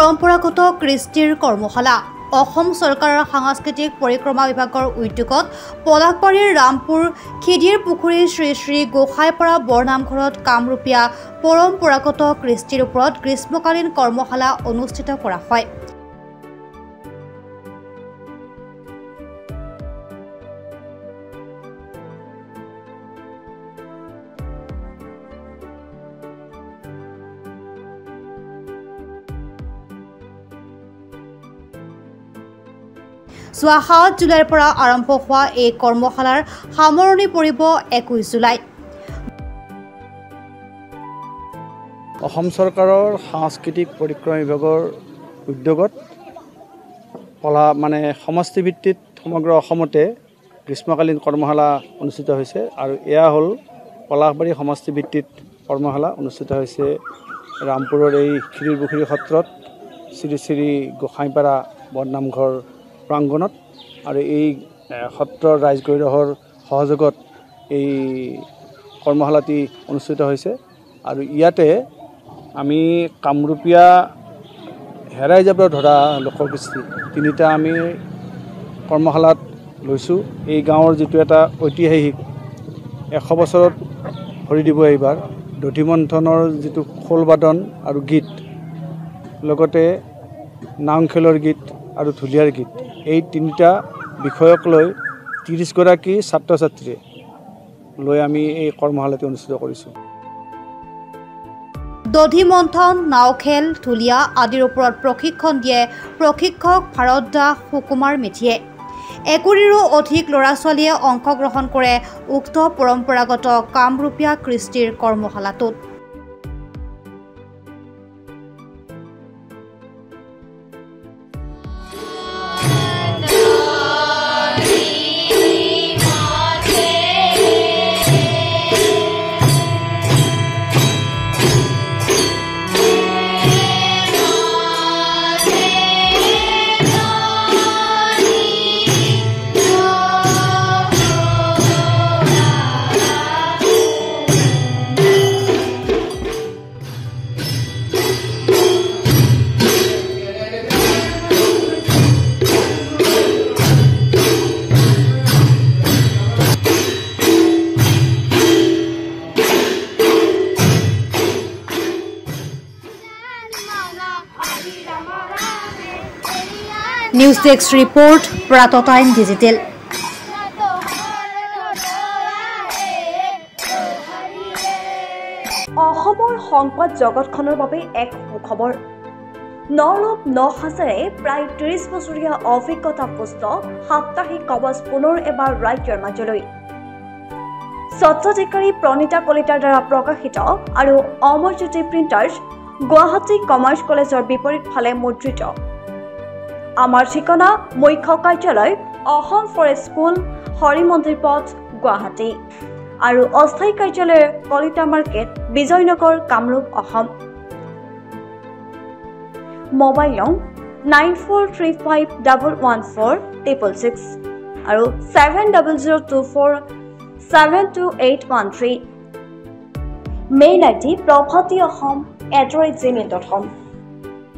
পৰম্পৰাগত কৃষ্টিৰ কৰ্মশালা অসম চৰকাৰৰ সাংস্কৃতিক পৰিক্ৰমা বিভাগৰ উদ্যোগত পলাশবাৰীৰ ৰামপুৰ খিদিৰ পুখুৰী শ্ৰী শ্ৰী গোসাইপাৰা বৰনামঘৰত কামৰূপীয়া পৰম্পৰাগত কৃষ্টিৰ ওপৰত গ্ৰীষ্মকালীন কৰ্মশালা অনুষ্ঠিত কৰা হয়। যোৱা ৭ জুলাইৰ পৰা আৰম্ভ হোৱা এই কৰ্মশালাৰ সামৰণি পৰিব ২১ জুলাইত। অসম চৰকাৰৰ সাংস্কৃতিক পৰিক্ৰমা বিভাগৰ উদ্যোগত সমষ্টিভিত্তিত সমগ্ৰ অসমতে গ্ৰীষ্মকালীন কৰ্মশালা অনুষ্ঠিত হৈছে আৰু এয়া হ'ল পলাশবাৰী সমষ্টিভিত্তিত কৰ্মশালা অনুষ্ঠিত হৈছে ৰামপুৰৰ এই খিদিৰ পুখুৰী সত্ৰত শ্ৰী শ্ৰী গোসাইপাৰা বৰনামঘৰ প্ৰাংগণত আৰু এই সত্ৰৰ ৰাইজগৈৰহৰ সহযোগত এই কৰ্মশালাটি অনুষ্ঠিত হৈছে আৰু ইয়াতে আমি কামৰূপীয়া হেৰাই যাব ধৰা লোককৃষ্টি তিনিটা আমি কৰ্মশালাত লৈছোঁ। এই গাঁৱৰ যিটো এটা ঐতিহাসিক 100 বছৰত ভৰি দিব এইবাৰ দধিমন্থনৰ যিটো খোলবাদন আৰু গীত লগতে নাম খেলৰ গীত আৰু ঢুলীয়াৰ গীত এই তিনিটা বিষয়ক লৈ ৩০ গৰাকী ছাত্ৰ ছাত্ৰীয়ে লৈ আমি এই কৰ্মশালাটি অনুষ্ঠিত কৰিছোঁ। দধিমন্থন নাও খেল ঢুলীয়া আদিৰ ওপৰত প্ৰশিক্ষণ দিয়ে প্ৰশিক্ষক ভাৰত দাস সুকুমাৰ মেধিয়ে। ২০ৰো অধিক ল'ৰা ছোৱালীয়ে অংশগ্ৰহণ কৰে উক্ত পৰম্পৰাগত কামৰূপীয়া কৃষ্টিৰ কৰ্মশালাটোত। নিউজ ডেস্ক ৰিপোৰ্ট প্ৰাত টাইম ডিজিটেল। অসমৰ সংবাদ জগতখনৰ বাবে এক সুখবৰ। নৰূপ নসাজেৰে প্ৰায় ৩০ বছৰীয়া অভিজ্ঞতাপুষ্ট সাপ্তাহিক কবচ পুনৰ এবাৰ ৰাজ্যৰ মাজলৈ। স্বত্বাধিকাৰী প্ৰণীতা কলিতাৰ দ্বাৰা প্ৰকাশিত আৰু অমৰজ্যোতি প্ৰিণ্টাৰ্ছ গুৱাহাটী কমাৰ্চ কলেজৰ বিপৰীত ফালে মুদ্ৰিত। আমাৰ ঠিকনা মুখ্য কাৰ্যালয় অসম ফৰেষ্ট স্কুল হৰিমন্দিৰ পথ গুৱাহাটী আৰু অস্থায়ী কাৰ্যালয় কলিতা মাৰ্কেট বিজয়নগৰ কামৰূপ অসম। মোবাইল নং 9435114666 আৰু 7024722813। Mail ID prabhatiahom@gmail.com।